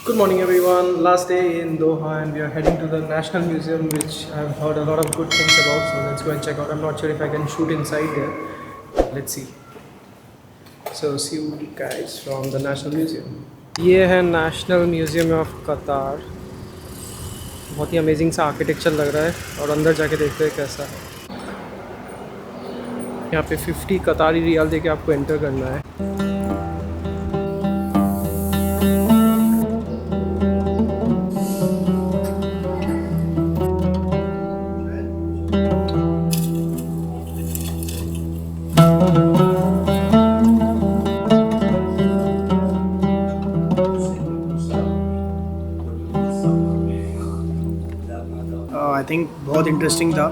Good morning everyone. Last day in Doha and we are heading to the National Museum, which I've heard a lot of good things about, so let's go and check out. I'm not sure if I can shoot inside there. Let's see. So see you guys from the National Museum. ये है national museum of कतार. बहुत ही amazing सा architecture लग रहा है और अंदर जाके देखते हैं कैसा है. यहाँ पे 50 कतारी रियाल देके आपको एंटर करना है. I think बहुत interesting था.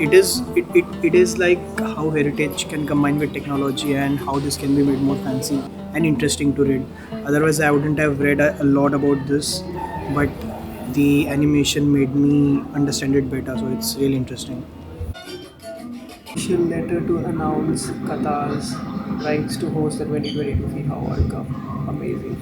It is like how heritage can combine with technology and how this can be made more fancy and interesting to read. Otherwise, I wouldn't have read a lot about this, but the animation made me understand it better. So it's really interesting. Official letter to announce Qatar's rights to host the 2022 FIFA World Cup. Amazing.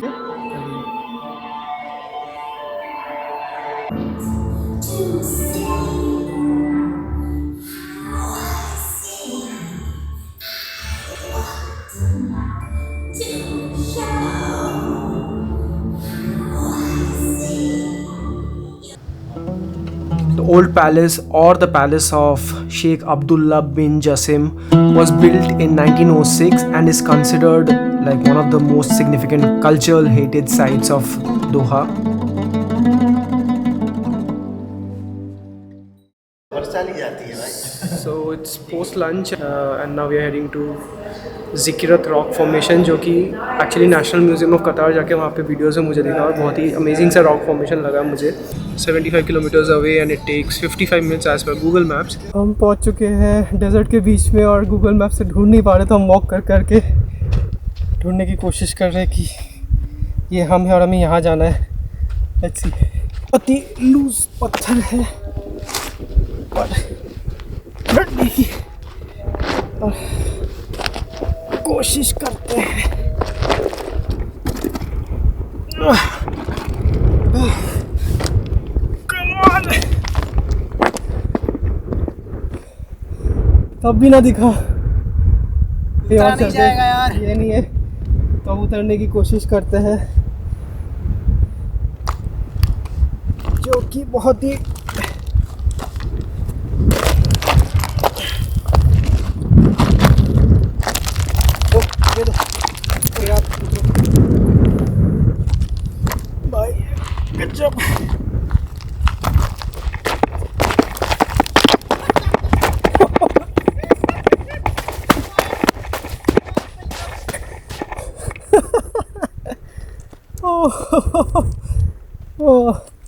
The old palace, or the palace of Sheikh Abdullah bin Jassim, was built in 1906 and is considered like one of the most significant cultural heritage sites of Doha. So it's post lunch and now we are heading to Zeekerat rock formation, जो कि actually national museum of कतार जाके वहाँ पे videos में मुझे देखा और बहुत ही अमेजिंग सा रॉक फॉर्मेशन लगा मुझे. 75 kilometres away and it takes 55 minutes as per Google Maps. हम पहुँच चुके हैं डेजर्ट के बीच में और गूगल मैप से ढूंढ नहीं पा रहे, तो हम वॉक कर करके ढूंढने की कोशिश कर रहे हैं कि ये हम है और हमें यहाँ जाना है. Let's see. बहुत ही लूज पत्थर है और ढूंढने की और कोशिश करते हैं. तब भी ना दिखा. ये और नहीं जाएगा यार. ये नहीं है तो उतरने की कोशिश करते हैं, जो कि बहुत ही भाई गजब.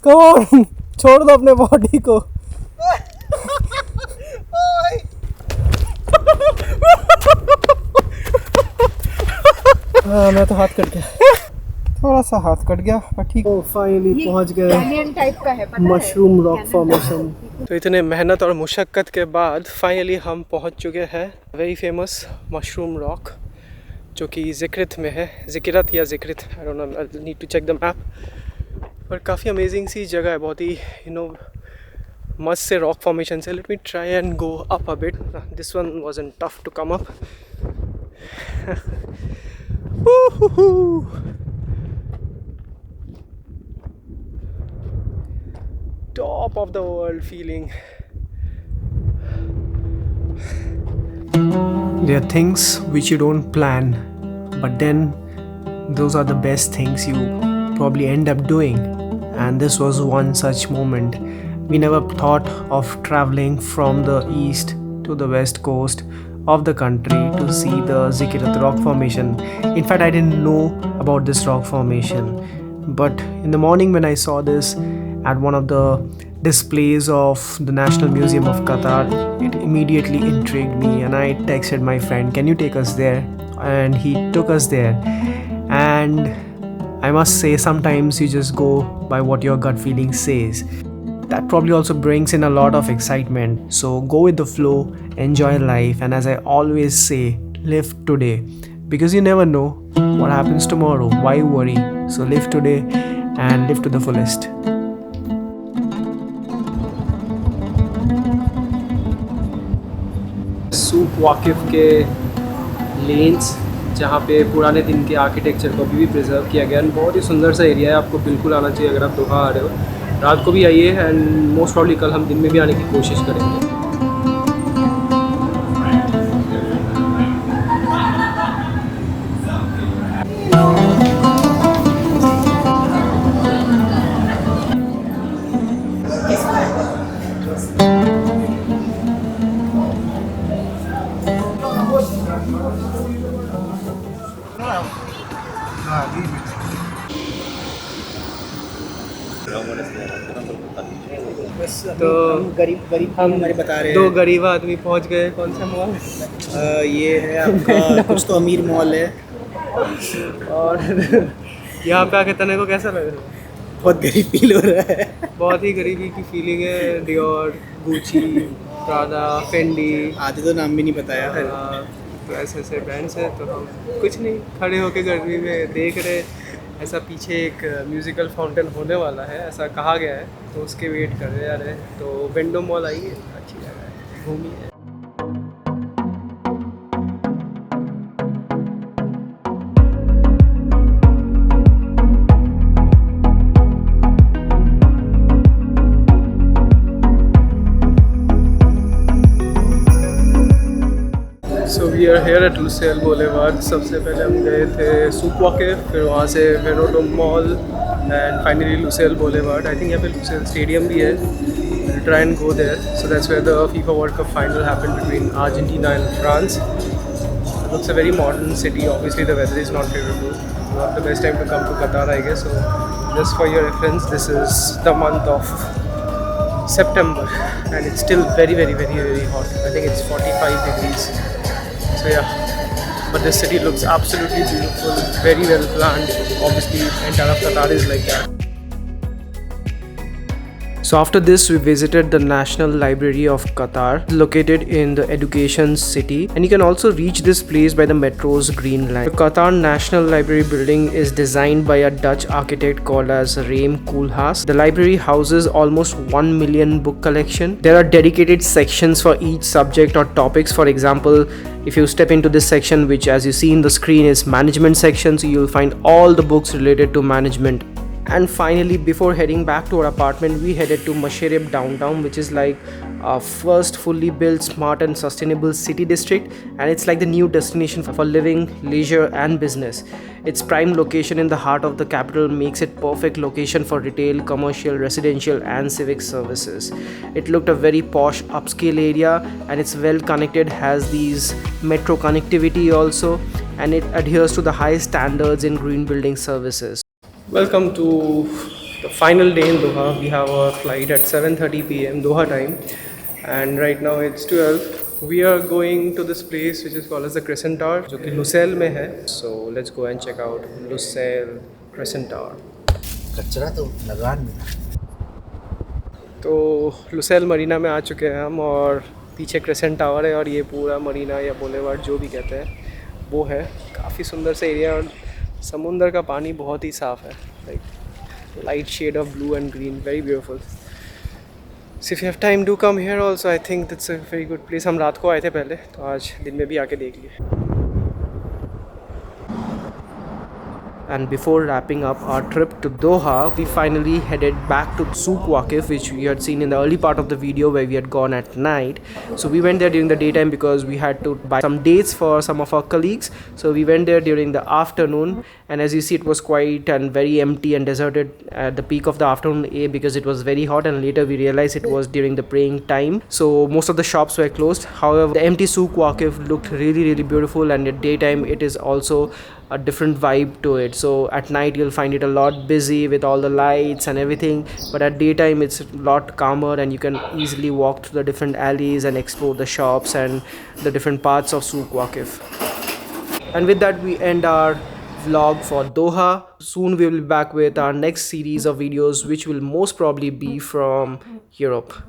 कौन छोड़ दो अपने बॉडी को. हाँ, मैं तो हाथ कट गया, थोड़ा सा हाथ कट गया पर ठीक. फाइनली पहुंच गए टाइप का है मशरूम रॉक फॉर्मेशन. तो इतने मेहनत और मुशक्क़त के बाद फाइनली हम पहुंच चुके हैं वेरी फेमस मशरूम रॉक, जो कि ज़िक्रित में है. ज़िक्रत या ज़िक्रित, I don't know, I need to check the map. पर काफ़ी अमेजिंग सी जगह है, बहुत ही मस्त से रॉक फॉर्मेशन से. Let me try and go up a bit. This one wasn't tough to come up. Top of the world feeling. There are things which you don't plan, but then those are the best things you probably end up doing, and this was one such moment. We never thought of traveling from the east to the west coast of the country to see the Zeekerat rock formation. In fact, I didn't know about this rock formation, but in the morning when I saw this at one of the displays of the National Museum of Qatar, it immediately intrigued me and I texted my friend, can you take us there? And he took us there. And I must say, sometimes you just go by what your gut feeling says. That probably also brings in a lot of excitement. So go with the flow, enjoy life, and as I always say, live today, because you never know what happens tomorrow. Why worry? So live today and live to the fullest. सूक वाकिफ़ के lens जहाँ पे पुराने दिन के architecture को अभी भी preserve किया गया है। बहुत ही सुंदर सा एरिया है, आपको बिल्कुल आना चाहिए अगर आप दोहा आ रहे हो। रात को भी आइए एंड मोस्ट प्रॉब्ली कल हम दिन में भी आने की कोशिश करेंगे। तो गरीब हम हमारे बता रहे दो हैं। गरीब आदमी पहुँच गए कौन सा मॉल, ये है आपका कुछ तो अमीर मॉल है। और यहाँ पे आके तने को कैसा लग रहा है? बहुत गरीब फील हो रहा है। बहुत ही गरीबी की फीलिंग है। डियोर, गुची, प्रादा, फेंडी, आधे तो नाम भी नहीं बताया है। तो ऐसे ऐसे ब्रांड्स हैं। तो हम कुछ नहीं, खड़े होके गर्मी में देख रहे। ऐसा पीछे एक म्यूज़िकल फाउंटेन होने वाला है, ऐसा कहा गया है, तो उसके वेट कर रहे हैं। तो विंडो मॉल आइए, अच्छी जगह है, घूमिए। So we are here at Lusail boulevard. सबसे पहले हम गए थे सूक वाकिफ़, फिर वहाँ से Vendome mall and finally Lusail boulevard. I think यहाँ पे लुसेल स्टेडियम भी है। Try and go there. So that's where the FIFA World Cup final happened between Argentina and France. It looks a very modern city. Obviously the weather is not favorable. Not the best time to come to Qatar, I guess. So just for your reference, this is the month of September and it's still very hot. I think it's 45 degrees. So yeah, but this city looks absolutely beautiful, very well planned. Obviously entire of Qatar is like that. So after this, we visited the National Library of Qatar, located in the Education City, and you can also reach this place by the metro's Green Line. The Qatar National Library building is designed by a Dutch architect called as Reem Koolhaas. The library houses almost 1 million book collection. There are dedicated sections for each subject or topics. For example, if you step into this section, which as you see in the screen is management section, so you'll find all the books related to management. And finally, before heading back to our apartment, we headed to Masharib downtown, which is like a first fully built smart and sustainable city district, and it's like the new destination for living, leisure and business. Its prime location in the heart of the capital makes it perfect location for retail, commercial, residential and civic services. It looked a very posh upscale area, and it's well connected, has these metro connectivity also, and it adheres to the high standards in green building services. Welcome to the final day in Doha. We have a flight at 7:30 p.m. Doha time, and right now it's 12. We are going to this place which is called as the Crescent Tower, जो कि Lucille में है. So let's go and check out Lusail Crescent Tower. कचरा तो लगान में। तो Lucille Marina में आ चुके हैं हम, और पीछे क्रेसेंट टावर है, और ये पूरा मरीना या बोलेवार्ड जो भी कहते हैं वो है। काफ़ी सुंदर सा एरिया, और समुंदर का पानी बहुत ही साफ़ है, like light shade of blue and green, very beautiful. So if you have time do come here also. I think that's a very good place. हम रात को आए थे पहले, तो आज दिन में भी आके देख लिए. And before wrapping up our trip to Doha, we finally headed back to Souk Waqif, which we had seen in the early part of the video where we had gone at night. So we went there during the daytime because we had to buy some dates for some of our colleagues. So we went there during the afternoon, and as you see, it was quiet and very empty and deserted at the peak of the afternoon, because it was very hot, and later we realized it was during the praying time. So most of the shops were closed. However, the empty Souk Waqif looked really beautiful, and at daytime it is also a different vibe to it. So at night you'll find it a lot busy with all the lights and everything, but at daytime it's a lot calmer, and you can easily walk through the different alleys and explore the shops and the different parts of Souk Waqif. And with that, we end our vlog for Doha. Soon we will be back with our next series of videos, which will most probably be from Europe.